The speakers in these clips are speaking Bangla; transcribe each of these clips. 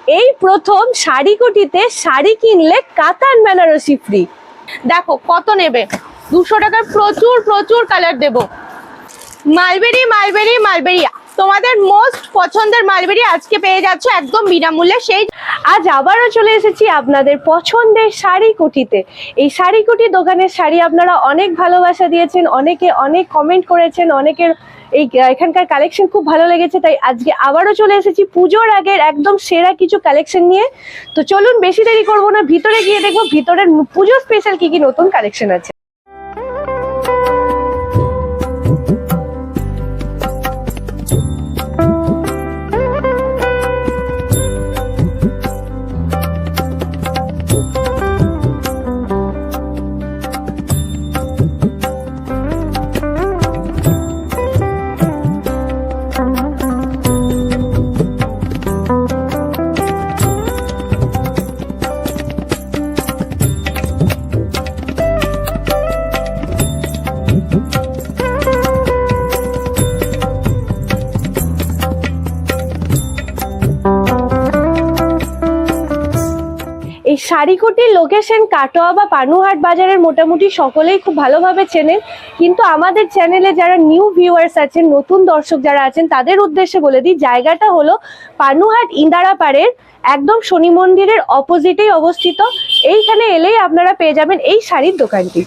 এই প্রথম শাড়িকুটিতে শাড়ি কিনলে কাতান বেনারসি ফ্রি। দেখো কত নেবে, 200 টাকার প্রচুর প্রচুর কালার দেব। মালবেরি মালবেরি মালবেরি, তোমাদের মোস্ট পছন্দের মালবেরি আজকে পেয়ে যাচ্ছ একদম বিনামূল্যে। সেই আজ আবারও চলে এসেছি আপনাদের পছন্দের শাড়িকুটিতে। এই শাড়িকুটি দোকানের শাড়ি আপনারা অনেক ভালোবাসা দিয়েছেন, অনেকে অনেক কমেন্ট করেছেন, অনেকের এখানকার কালেকশন খুব ভালো লেগেছে, তাই আজকে আবারও চলে এসেছি পুজোর আগের একদম সেরা কিছু কালেকশন নিয়ে। তো চলুন বেশি দেরি করবো না, ভিতরে গিয়ে দেখবো ভিতরের পুজো স্পেশাল কি কি নতুন কালেকশন আছে। এই শাড়িকুটির লোকেশন কাটোয়া বা পানুহাট বাজারের মোটামুটি সকলেই খুব ভালোভাবে চেনেন, কিন্তু আমাদের চ্যানেলে যারা নিউ ভিউয়ার্স আছেন, নতুন দর্শক যারা আছেন, তাদের উদ্দেশ্যে বলে দিই জায়গাটা হলো পানুহাট ইন্দারাপাড়ের একদম শনি মন্দিরের অপোজিটেই অবস্থিত। এইখানে এলেই আপনারা পেয়ে যাবেন এই শাড়ির দোকানটি।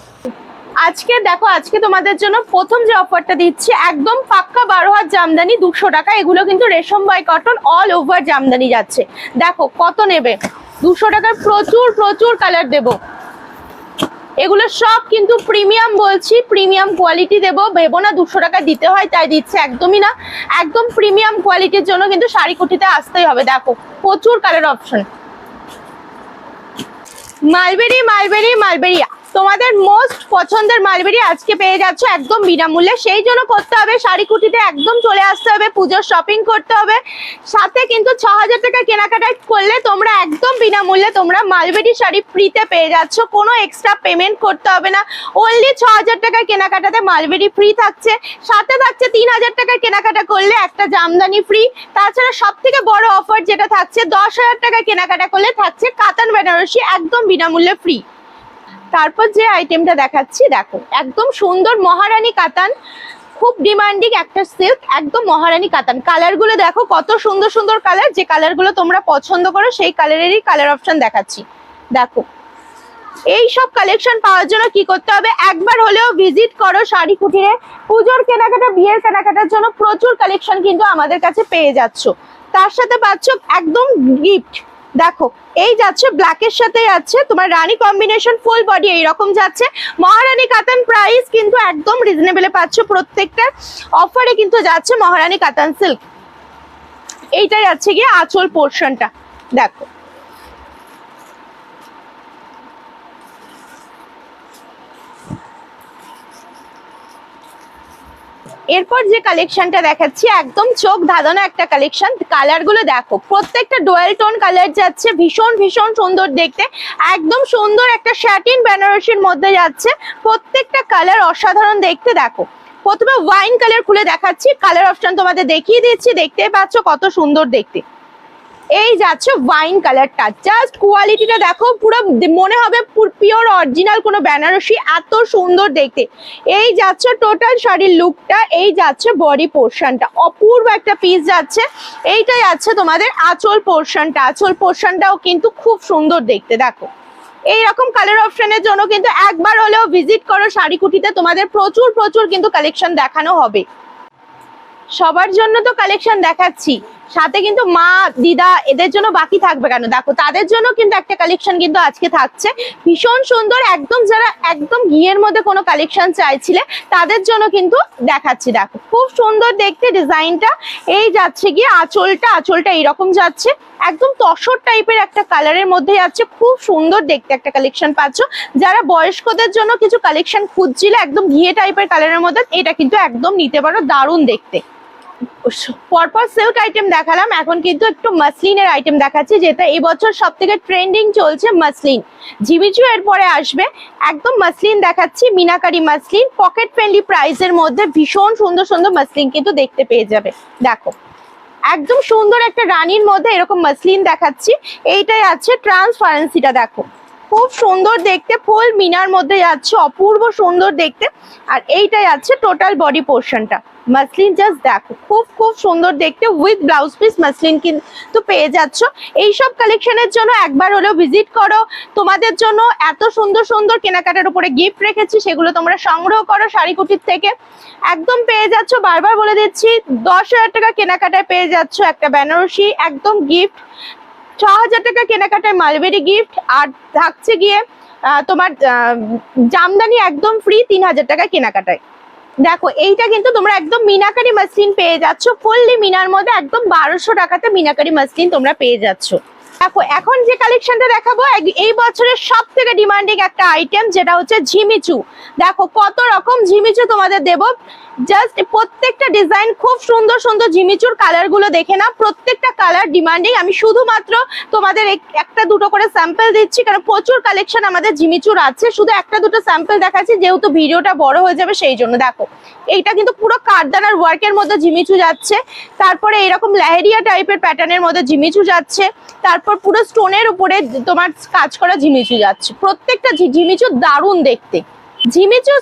আজকে দেখো, আজকে তোমাদের জন্য প্রথম যে অফারটা দিচ্ছি একদম পাক্কা 12 হাত জামদানি 200 টাকা। এগুলো কিন্তু রেশম by cotton all over jamdani যাচ্ছে। দেখো কত নেবে, 200 টাকার প্রচুর প্রচুর কালার দেব। এগুলো সব কিন্তু প্রিমিয়াম, বলছি প্রিমিয়াম কোয়ালিটি দেবো। ভেবো না 200 টাকা দিতে হয় তাই দিচ্ছে, একদমই না। একদম প্রিমিয়াম কোয়ালিটির জন্য কিন্তু শাড়িকুটিতে আসতেই হবে। দেখো প্রচুর colour option. Mulberry mulberry mulberry, তোমাদের মোস্ট পছন্দের মালবেরি আজকে পেয়ে যাচ্ছ একদম বিনামূল্যে। সেই জন্য করতে হবে শাড়িকুটিতে একদম চলে আসতে হবে, পুজোর শপিং করতে হবে। সাথে কিন্তু 6000 টাকা কেনাকাটা করলে তোমরা একদম বিনামূল্যে তোমরা মালবেরি শাড়ি ফ্রিতে পেয়ে যাচ্ছ। কোনো এক্সট্রা পেমেন্ট করতে হবে না। অনলি 6000 টাকা কেনাকাটাতে মালবেরি ফ্রি থাকছে। সাথে থাকছে 3000 টাকা কেনাকাটা করলে একটা জামদানি ফ্রি। তাছাড়া সব থেকে বড় অফার যেটা থাকছে, 10000 টাকা কেনাকাটা করলে থাকছে কাতান বেনারসি একদম বিনামূল্যে ফ্রি। তারপর যে আইটেমটা দেখাচ্ছি, দেখো একদম সুন্দর মহারানী কাতান, খুব ডিমান্ডিং একটা সিল্ক, একদম মহারানী কাতান। কালারগুলো দেখো কত সুন্দর সুন্দর কালার, যে কালারগুলো তোমরা পছন্দ করো সেই কালারেরই কালার অপশন দেখাচ্ছি। দেখো এই সব কালেকশন পাওয়ার জন্য কি করতে হবে, একবার হলেও ভিজিট করো শাড়িকুটিরে। পুজোর কেনাকাটা, বিয়ের কেনাকাটার জন্য প্রচুর কালেকশন কিন্তু আমাদের কাছে পেয়ে যাচ্ছ। তার সাথে পাচ্ছ একদম গিফট। দেখো এই যাচ্ছে ব্ল্যাকের সাথে যাচ্ছে তোমার রানী কম্বিনেশন, ফুল বডি এইরকম যাচ্ছে। মহারানী কাতান প্রাইস কিন্তু একদম রিজনেবলে পাচ্ছ। প্রত্যেকটা অফারে কিন্তু যাচ্ছে মহারানী কাতান সিল্ক। এইটা যাচ্ছে গিয়ে আঁচল পোর্শনটা। দেখো এরপর যে কালেকশনটা দেখাচ্ছি একদম চোখ ধাঁধানো একটা কালেকশন। কালারগুলো দেখো প্রত্যেকটা ডুয়াল টোন কালার যাচ্ছে, ভীষণ ভীষণ সুন্দর দেখতে। একদম সুন্দর একটা স্যাটিন বেনারসির মধ্যে যাচ্ছে, প্রত্যেকটা কালার অসাধারণ দেখতে। দেখো প্রথমে ওয়াইন কালার খুলে দেখাচ্ছি, কালার অপশন তোমাদের দেখিয়ে দিচ্ছি, দেখতে পাচ্ছ কত সুন্দর দেখতে। এই যাচ্ছে ওয়াইন কালারটা, জাস্ট কোয়ালিটিটা দেখো, পুরো মনে হবে পিওর অরিজিনাল কোনো বেনারসি, এত সুন্দর দেখতে। এই যাচ্ছে টোটাল শাড়ির লুকটা। এই যাচ্ছে বডি পোর্শনটা, অপূর্ব একটা পিস যাচ্ছে। এইটা যাচ্ছে তোমাদের আঁচল পোর্শনটা, আঁচল পোর্শনটাও কিন্তু খুব সুন্দর দেখতে। দেখো এইরকম কালার অপশনের জন্য কিন্তু একবার হলেও ভিজিট করো শাড়িকুটিতে, তোমাদের প্রচুর প্রচুর কিন্তু কালেকশন দেখানো হবে। সবার জন্য তো কালেকশন দেখাচ্ছি, সাথে কিন্তু মা দিদা এদের জন্য বাকি থাকবে কেন, দেখো তাদের জন্য কিন্তু একটা কালেকশন কিন্তু আজকে থাকছে ভীষণ সুন্দর। একদম যারা একদম ঘিয়ের মধ্যে কোনো কালেকশন চাইছিলে তাদের জন্য কিন্তু দেখাচ্ছি। দেখো খুব সুন্দর দেখতে ডিজাইনটা। এই যাচ্ছে গিয়ে আঁচলটা, আঁচলটা এইরকম যাচ্ছে, একদম তসর টাইপের একটা কালারের মধ্যে যাচ্ছে, খুব সুন্দর দেখতে একটা কালেকশন পাচ্ছ। যারা বয়স্কদের জন্য কিছু কালেকশন খুঁজছিলে একদম ঘিয়ে টাইপের কালারের মধ্যে, এটা কিন্তু একদম নিতে পারো, দারুণ দেখতে। পরপর সিল্ক আইটেম দেখালাম, এখন কিন্তু একটু মাসলিনের আইটেম দেখাচ্ছি, যেটা এবছর সব থেকে ট্রেন্ডিং চলছে মাসলিন। জিমিচু এরপরে আসবে, একদম মাসলিন দেখাচ্ছি, মিনাকারি মাসলিন, পকেট ফ্রেন্ডলি প্রাইসের মধ্যে ভীষণ সুন্দর সুন্দর মাসলিন কিন্তু দেখতে পেয়ে যাবে। দেখো একদম সুন্দর একটা রানীর মধ্যে এরকম মাসলিন দেখাচ্ছি। এইটাই আছে ট্রান্সপারেন্সিটা, দেখো খুব সুন্দর দেখতে, ফুল মিনার মধ্যে যাচ্ছে, অপূর্ব সুন্দর দেখতে। আর এইটাই আছে টোটাল বডি পোর্শনটা, মাসলিন জাস্ট দেখো খুব খুব সুন্দর দেখতে, উইথ ব্লাউজ পিস মাসলিন কিন্তু পেয়ে যাচ্ছ। এইসব কালেকশনের জন্য একবার হলেও ভিজিট করো। তোমাদের জন্য এত সুন্দর সুন্দর কেনাকাটার উপরে গিফট রেখেছি, সেগুলো তোমরা সংগ্রহ করো শাড়িকুটির থেকে। একদম পেয়ে যাচ্ছ, বারবার বলে দিচ্ছি, 10,000 টাকা কেনাকাটায় পেয়ে যাচ্ছ একটা বেনারসি একদম গিফট, 6,000 টাকা কেনাকাটায় মালবেরি গিফট, আর থাকছে গিয়ে তোমার জামদানি একদম ফ্রি 3,000 টাকা কেনাকাটায়। দেখো এইটা কিন্তু তোমরা একদম মিনাকারি মাসলিন পেয়ে যাচ্ছ, ফুললি মিনার মধ্যে একদম 1200 টাকাতে মিনাকারি মাসলিন তোমরা পেয়ে যাচ্ছ। দেখো এখন যে কালেকশনটা দেখাবো এই বছরের সব থেকে ডিমান্ডিং একটা আইটেম, যেটা হচ্ছে ঝিমিচু। দেখো কত রকম ঝিমিচু তোমাদের দেব, জাস্ট প্রত্যেকটা ডিজাইন খুব সুন্দর সুন্দর। ঝিমিচুর কালার গুলো দেখে না, প্রত্যেকটা কালার ডিমান্ডিং। আমি শুধুমাত্র তোমাদের একটা দুটো করে স্যাম্পল দিচ্ছি, কারণ প্রচুর কালেকশন আমাদের ঝিমিচুর আছে। শুধু একটা দুটো স্যাম্পল দেখাচ্ছি যেহেতু ভিডিওটা বড় হয়ে যাবে সেই জন্য। দেখো এইটা কিন্তু পুরো কারদানার ওয়ার্কের মধ্যে ঝিমিচু যাচ্ছে, তারপরে এরকম লেহেরিয়া টাইপের প্যাটার্নের মধ্যে ঝিমিচু যাচ্ছে, তারপর পুরো স্টোনের উপরে তোমার কাজ করা ঝিমিচু যাচ্ছে। প্রত্যেকটা ঝিমিচু দারুণ দেখতে। ঝিমিচু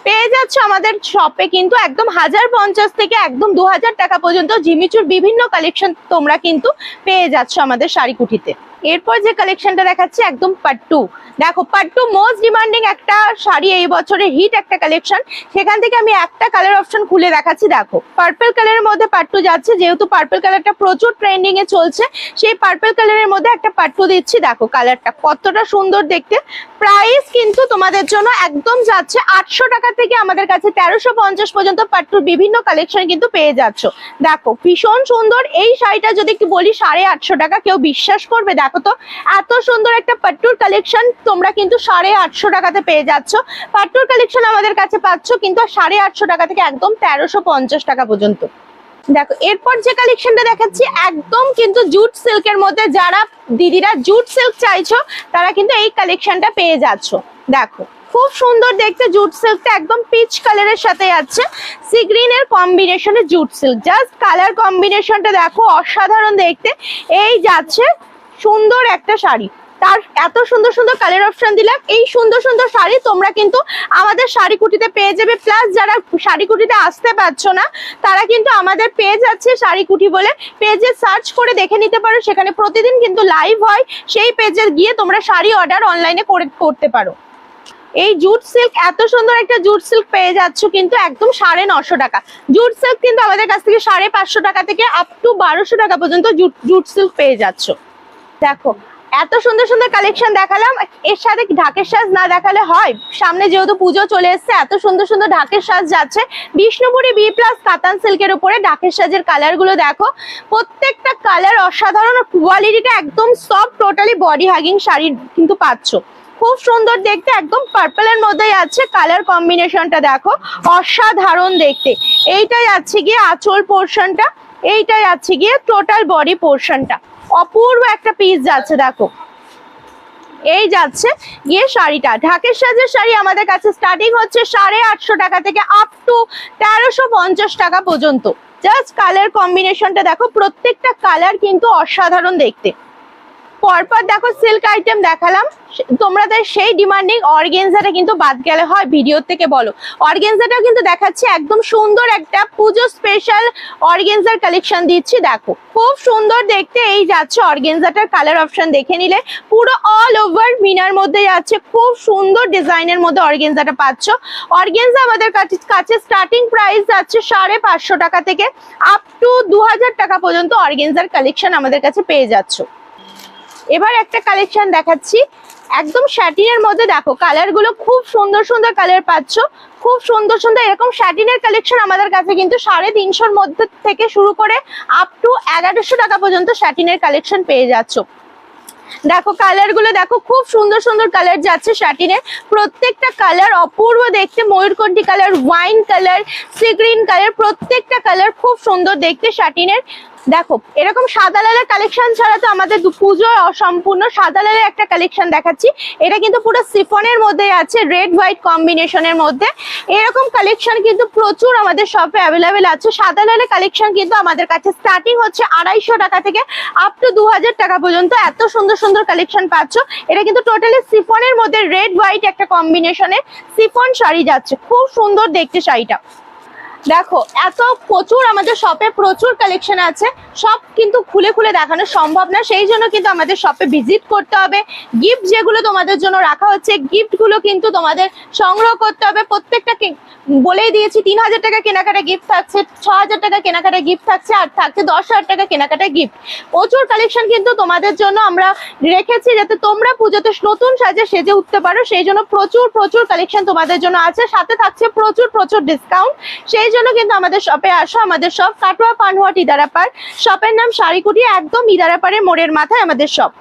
পেয়ে যাচ্ছ আমাদের শপে কিন্তু একদম 1050 থেকে একদম 2000 টাকা পর্যন্ত ঝিমিচুর বিভিন্ন কালেকশন তোমরা কিন্তু পেয়ে যাচ্ছ আমাদের শাড়িকুঠিতে। এরপর যে কালেকশনটা দেখাচ্ছি একদম পাট্টু। দেখো পাট্টু মোস্ট ডিমান্ডিং একটা শাড়ি, এই বছরের হিট একটা কালেকশন। সেখান থেকে আমি একটা কালার অপশন খুলে দেখাচ্ছি। দেখো পার্পল কালারের মধ্যে পাট্টু যাচ্ছে, যেহেতু পার্পল কালারটা প্রচুর ট্রেন্ডিং এ চলছে, সেই পার্পল কালারের মধ্যে একটা পাট্টু দিচ্ছি। দেখো কালারটা কতটা সুন্দর দেখতে। প্রাইস কিন্তু তোমাদের জন্য একদম যাচ্ছে 800 টাকা থেকে আমাদের কাছে 1350 পর্যন্ত পাট্টুর বিভিন্ন কালেকশন কিন্তু পেয়ে যাচ্ছ। দেখো ভীষণ সুন্দর এই শাড়িটা, যদি কি বলি 850 টাকা, কেউ বিশ্বাস করবে? দেখো তো এত সুন্দর একটা পাট্টুর কালেকশন তোমরা কিন্তু 850 টাকাতে পেয়ে যাচ্ছ। পাট্টুর কালেকশন আমাদের কাছে পাচ্ছ কিন্তু 850 টাকা থেকে একদম 1350 টাকা পর্যন্ত। দেখো এরপর যে কালেকশনটা দেখাচ্ছি একদম কিন্তু জুট সিল্কের মধ্যে, যারা দিদিরা জুট সিল্ক চাইছো তারা কিন্তু এই কালেকশনটা পেয়ে যাচ্ছ। দেখো খুব সুন্দর দেখতে, জুট সিল্কটা একদম পিচ কালারের সাথে যাচ্ছে, সি গ্রিনের কম্বিনেশনে জুট সিল্ক। জাস্ট কালার কম্বিনেশনটা দেখো অসাধারণ দেখতে। এই যাচ্ছে সুন্দর একটা শাড়ি, তার এত সুন্দর সুন্দর কালার অপশন দিলাম। এই সুন্দর সুন্দর শাড়ি তোমরা কিন্তু আমাদের শাড়িকুটিতে পেয়ে যাবে। প্লাস যারা শাড়িকুটিতে আসতে পারছো না তারা কিন্তু আমাদের পেজ আছে শাড়িকুটি বলে, পেজে সার্চ করে দেখে নিতে পারো। সেখানে প্রতিদিন কিন্তু লাইভ হয়, সেই পেজে গিয়ে তোমরা শাড়ি অর্ডার অনলাইনে করতে পারো। এই জুট সিল্ক, এত সুন্দর একটা জুট সিল্ক পেয়ে যাচ্ছ কিন্তু একদম 950 টাকা। জুট সিল্ক কিন্তু আমাদের কাছ থেকে 550 টাকা থেকে আপ টু 1200 টাকা পর্যন্ত জুট সিল্ক পেয়ে যাচ্ছ। দেখো এত সুন্দর সুন্দর কালেকশন দেখালাম, এর সাথে ঢাকের সাজ না দেখালে হয়? সামনে যেহেতু পুজো চলে এসছে, এত সুন্দর সুন্দর ঢাকের সাজ যাচ্ছে বিষ্ণুপুরি বি প্লাস কাতান সিল্কের উপরে। ঢাকের সাজের কালার গুলো দেখো, প্রত্যেকটা কালার অসাধারণ, কোয়ালিটিটা একদম soft, totally body hugging sari কিন্তু পাচ্ছ। খুব সুন্দর দেখতে, একদম পার্পলের মধ্যে আছে, কালার কম্বিনেশনটা দেখো অসাধারণ দেখতে। এইটাই আছে গিয়ে আঁচল পোর্শনটা, এইটাই আছে গিয়ে টোটাল বডি পোর্শনটা, অপূর্ব একটা পিস যাচ্ছে। দেখো এই যাচ্ছে গিয়ে শাড়িটা। ঢাকের সাজের শাড়ি আমাদের কাছে স্টার্টিং হচ্ছে 850 টাকা থেকে আপ টু 1350 টাকা পর্যন্ত। জাস্ট কালার কম্বিনেশনটা দেখো, প্রত্যেকটা কালার কিন্তু অসাধারণ দেখতে। পরপর দেখো সিল্ক আইটেম দেখালাম, তোমাদের সেই ডিমান্ডিং অর্গেনজাটা কিন্তু বাদ গেলে হয় ভিডিও থেকে, বলো। অর্গেনজাটাও কিন্তু দেখাচ্ছি, একদম সুন্দর একটা পুজো স্পেশাল অর্গেনজার কালেকশন দিচ্ছি। দেখো খুব সুন্দর দেখতে। এই যাচ্ছে অর্গেনজাটার কালার অপশন দেখে নিলে, পুরো অল ওভার মিনার মধ্যে যাচ্ছে, খুব সুন্দর ডিজাইনের মধ্যে অর্গেনজাটা পাচ্ছ। অর্গেনজা আমাদের কাছে স্টার্টিং প্রাইস যাচ্ছে 550 টাকা থেকে আপ টু 2000 টাকা পর্যন্ত অর্গেনজার কালেকশন আমাদের কাছে পেয়ে যাচ্ছ। এবার একটা কালেকশন দেখাচ্ছি একদম শ্যাটিনের মধ্যে। দেখো কালার গুলো খুব সুন্দর সুন্দর কালার পাচ্ছ, খুব সুন্দর সুন্দর এরকম শ্যাটিনের কালেকশন আমাদের কাছে কিন্তু 350 মধ্যে থেকে শুরু করে আপ টু 1100 টাকা পর্যন্ত শ্যাটিনের কালেকশন পেয়ে যাচ্ছ। দেখো কালার গুলো দেখো, খুব সুন্দর সুন্দর কালার যাচ্ছে শ্যাটিনের, প্রত্যেকটা কালার অপূর্ব দেখতে। ময়ূরকণ্ঠী colour, wine colour, sea green colour, প্রত্যেকটা কালার খুব সুন্দর দেখতে শ্যাটিনের। দেখো এরকম সাদা লালের কালেকশন ছাড়া তো আমাদের পুজোর অসম্পূর্ণ। সাদা লালের একটা কালেকশন দেখাচ্ছি, এটা কিন্তু পুরো সিফনের মধ্যে আছে, রেড হোয়াইট কম্বিনেশনের মধ্যে। এরকম কালেকশন কিন্তু প্রচুর আমাদের শপে অ্যাভেলেবেল আছে। সাদা লালের কালেকশন কিন্তু আমাদের কাছে স্টার্টিং হচ্ছে 250 টাকা থেকে আপ টু 2000 টাকা পর্যন্ত। এত সুন্দর সুন্দর কালেকশন পাচ্ছ। এটা কিন্তু টোটালি সিফনের মধ্যে রেড হোয়াইট একটা কম্বিনেশনের সিফন শাড়ি যাচ্ছে, খুব সুন্দর দেখতে শাড়িটা। দেখো এত প্রচুর আমাদের শপে প্রচুর কালেকশন আছে, সব কিন্তু খুলে খুলে দেখানো সম্ভব না, সেই জন্য কিন্তু আমাদের শপে ভিজিট করতে হবে। গিফট যেগুলো তোমাদের জন্য রাখা হচ্ছে, গিফট গুলো কিন্তু তোমাদের সংগ্রহ করতে হবে। প্রত্যেকটা বলেই দিয়েছি 3000 টাকা কেনাকাটা গিফট থাকছে, 6000 টাকা কেনাকাটা গিফট থাকছে, আর থাকছে 10,000 টাকা কেনাকাটা গিফট। প্রচুর কালেকশন কিন্তু তোমাদের জন্য আমরা রেখেছি, যাতে তোমরা পুজোতে নতুন সাজে সেজে উঠতে পারো। সেই জন্য প্রচুর প্রচুর কালেকশন তোমাদের জন্য আছে, সাথে থাকছে প্রচুর প্রচুর ডিসকাউন্ট। সেই জন্য কিন্তু আমাদের শপে আসো। আমাদের শপ কাটোয়া পানহাট ইদারাপাড়, শপের নাম শাড়িকুটি, একদম ইদারাপাড়ের মোড়ের মাথায় আমাদের শপ।